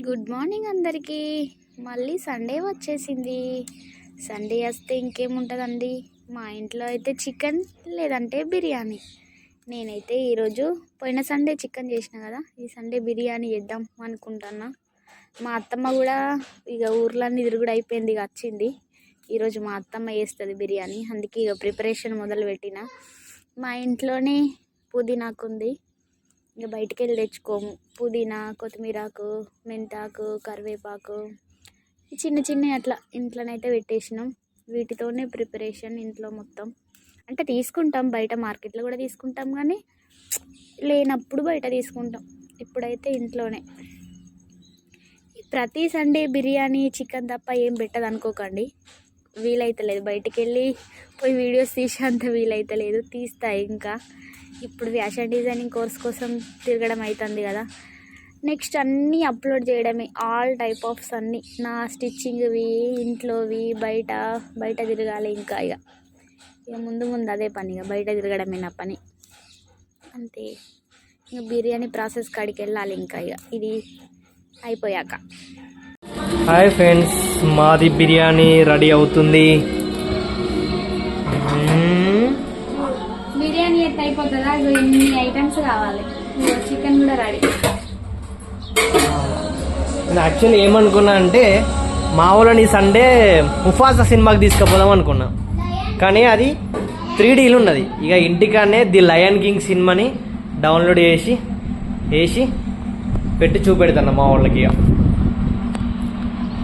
Good morning అందరికీ. మళ్ళీ Sunday వచ్చేసింది. సండే వస్తే ఇంకేముంటుందండి, మా ఇంట్లో అయితే చికెన్ లేదంటే బిర్యానీ. నేనైతే ఈరోజు పోయిన సండే చికెన్ చేసిన కదా, ఈ సండే బిర్యానీ చేద్దాం అనుకుంటున్నా. మా అత్తమ్మ కూడా ఇక ఊర్లన్నీ తిరుగుడు అయిపోయింది, ఇక వచ్చింది. ఈరోజు మా అత్తమ్మ చేస్తుంది బిర్యానీ, అందుకే ఇక ప్రిపరేషన్ మొదలు పెట్టిన. మా ఇంట్లోనే పుదీనాకుంది, ఇంకా బయటికి వెళ్ళి తెచ్చుకోము. పుదీనా, కొత్తిమీరాకు, మెంతాకు, కరివేపాకు చిన్న చిన్న అట్లా ఇంట్లోనైతే పెట్టేసినాం. వీటితోనే ప్రిపరేషన్ ఇంట్లో మొత్తం. అంటే తీసుకుంటాం బయట, మార్కెట్లో కూడా తీసుకుంటాం, కానీ లేనప్పుడు బయట తీసుకుంటాం. ఇప్పుడైతే ఇంట్లోనే. ప్రతి సండే బిర్యానీ చికెన్ తప్ప ఏం పెట్టదు అనుకోకండి, వీలైతే లేదు. బయటికి వెళ్ళి పోయి వీడియోస్ తీసేంత వీలైతే లేదు. తీస్తాయి ఇంకా. ఇప్పుడు ఫ్యాషన్ డిజైనింగ్ కోర్స్ కోసం తిరగడం అవుతుంది కదా, నెక్స్ట్ అన్నీ అప్లోడ్ చేయడమే. ఆల్ టైప్ ఆఫ్స్ అన్నీ, నా స్టిచ్చింగ్వి, ఇంట్లోవి, బయట తిరగాలి. ఇంకా ఇక ముందు అదే పని, ఇక బయట తిరగడమే నా పని అంతే. ఇక బిర్యానీ ప్రాసెస్ కాడికి వెళ్ళాలి ఇంకా, ఇక ఇది అయిపోయాక. హాయ్ ఫ్రెండ్స్, మాది బిర్యానీ రెడీ అవుతుంది. బిర్యానీ ఎట్ అయిపోతుందా, ఇన్ని ఐటమ్స్ కావాలి. చికెన్ కూడా రెడీ. నేను యాక్చువల్లీ ఏమనుకున్నా అంటే, మా వాళ్ళని సండే ముఫాసా సినిమాకి తీసుకుపోదాం అనుకున్నా, కానీ అది 3Dలో ఉన్నది. ఇక ఇంటికానే ది లయన్ కింగ్ సినిమాని డౌన్లోడ్ వేసి పెట్టి చూపెడతాను మా వాళ్ళకి. ఇక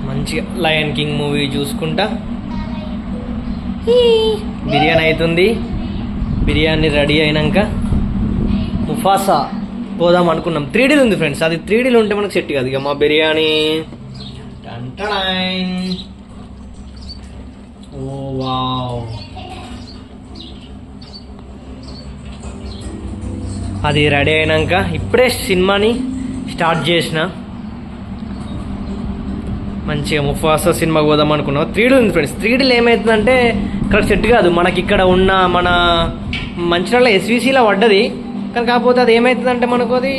మంచిగా లయన్ కింగ్ మూవీ చూసుకుంటా బిర్యానీ అవుతుంది. బిర్యానీ రెడీ అయినాక ముఫాసా పోదాం అనుకున్నాం. 3Dలో ఉంది ఫ్రెండ్స్, అది 3Dలో ఉంటే మనకు సెట్ కాదు. ఇక మా బిర్యానీ ఓ వావ్, అది రెడీ అయినాక ఇప్పుడే సినిమాని స్టార్ట్ చేసిన. మంచిగా ముఫాసా సినిమాకి పోదాం అనుకున్నాం. 3D ఉంది ఫ్రెండ్స్. 3Dలో ఏమవుతుందంటే ఇక్కడ సెట్ కాదు మనకి. ఇక్కడ ఉన్న మన మంచిర్యాల SVCలో పడ్డది, కానీ కాకపోతే అది ఏమవుతుందంటే మనకు అది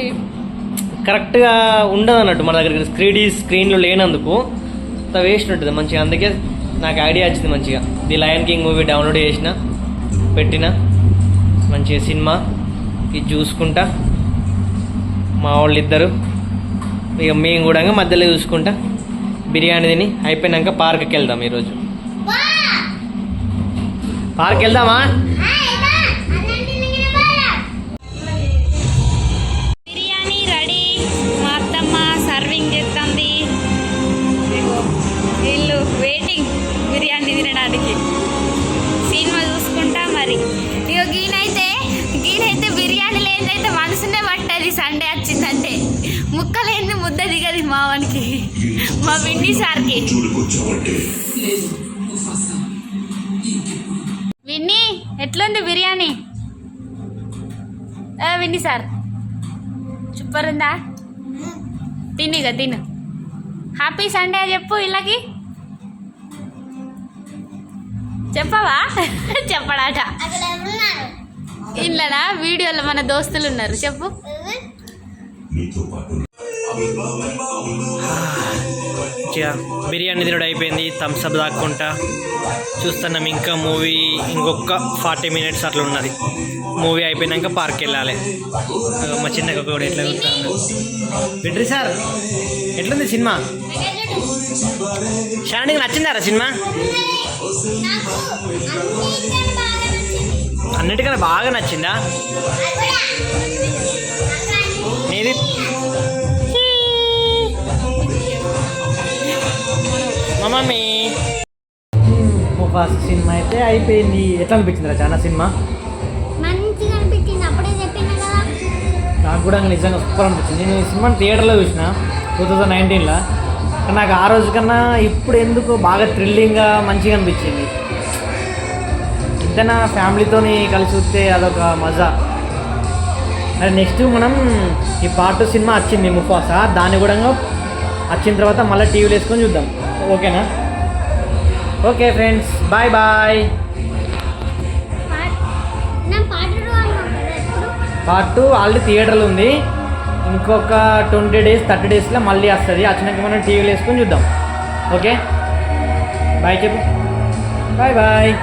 కరెక్ట్గా ఉండదు అన్నట్టు. మన దగ్గర స్క్రీన్లో లేనందుకు వేస్ట్ ఉంటుంది మంచిగా. అందుకే నాకు ఐడియా వచ్చింది మంచిగా. The lion king movie download చేసిన, పెట్టిన. మంచిగా సినిమా ఇది చూసుకుంటా మా వాళ్ళు ఇద్దరు, ఇక మేము కూడా మధ్యలో చూసుకుంటా బిర్యానీ తిని అయిపోయినాక పార్క్కి వెళ్దాం. ఈరోజు పార్క్ వెళ్దామా? బిర్యానీ రెడీ. మా అత్తమ్మ సర్వింగ్ చేస్తుంది. వీళ్ళు వెయిటింగ్ బిర్యానీ తినడానికి. సినిమా చూసుకుంటా మరి. ఇక గీనైతే బిర్యానీ లేదైతే మనసునే పట్టది. సండే వచ్చిందంటే ముక్కలేంది ముద్ద దిగది మావానికి, మా విన్నీ సార్కి. విన్నీ ఎట్లుంది బిర్యానీ? విన్నీ సార్ సూపర్ ఉందా? తినిగా తిను. హ్యాపీ సండే చెప్పు ఇళ్ళకి. చెప్పవా? చెప్పడాట. ఇళ్ళనా వీడియోలో మన దోస్తులు ఉన్నారు, చెప్పు. బిర్యానీ తినడం అయిపోయింది. థమ్స్అప్ దాక్కుంటా చూస్తున్నాం. ఇంకా మూవీ ఇంకొక 40 minutes అట్లా ఉన్నది. మూవీ అయిపోయినాక పార్క్ వెళ్ళాలి. మా చిన్నగా కూడా ఎట్లా వెళ్తాను. వింట్రీ సార్ ఎట్లుంది సినిమా? షానికి నచ్చిందారా సినిమా? అన్నిటికన్నా బాగా నచ్చిందా? ఏది మా మమ్మీ? ఫస్ట్ సినిమా అయితే అయిపోయింది. ఎట్లా అనిపించిందిరా చాలా సినిమా? మంచిగా అనిపించింది. అప్పుడే చెప్పిన కదా. నాకు కూడా నిజంగా సూపర్ అనిపించింది. నేను ఈ సినిమాని థియేటర్లో చూసిన 2019లో. కానీ నాకు ఆ రోజు కన్నా ఇప్పుడు ఎందుకు బాగా థ్రిల్లింగ్గా మంచిగా అనిపించింది. ఎంతైనా ఫ్యామిలీతో కలిసి చూస్తే అదొక మజా. అది నెక్స్ట్ మనం ఈ పార్ట్ 2 సినిమా వచ్చింది ముఫాసా, దాన్ని కూడా వచ్చిన తర్వాత మళ్ళీ టీవీలో వేసుకొని చూద్దాం. ఓకేనా? Okay friends, bye bye. Part 2 already థియేటర్లో ఉంది. ఇంకొక 20 days 30 daysలో మళ్ళీ వస్తుంది. వచ్చినాక మనం టీవీలో వేసుకొని చూద్దాం. ఓకే బాయ్ చెప్పు. Bye bye.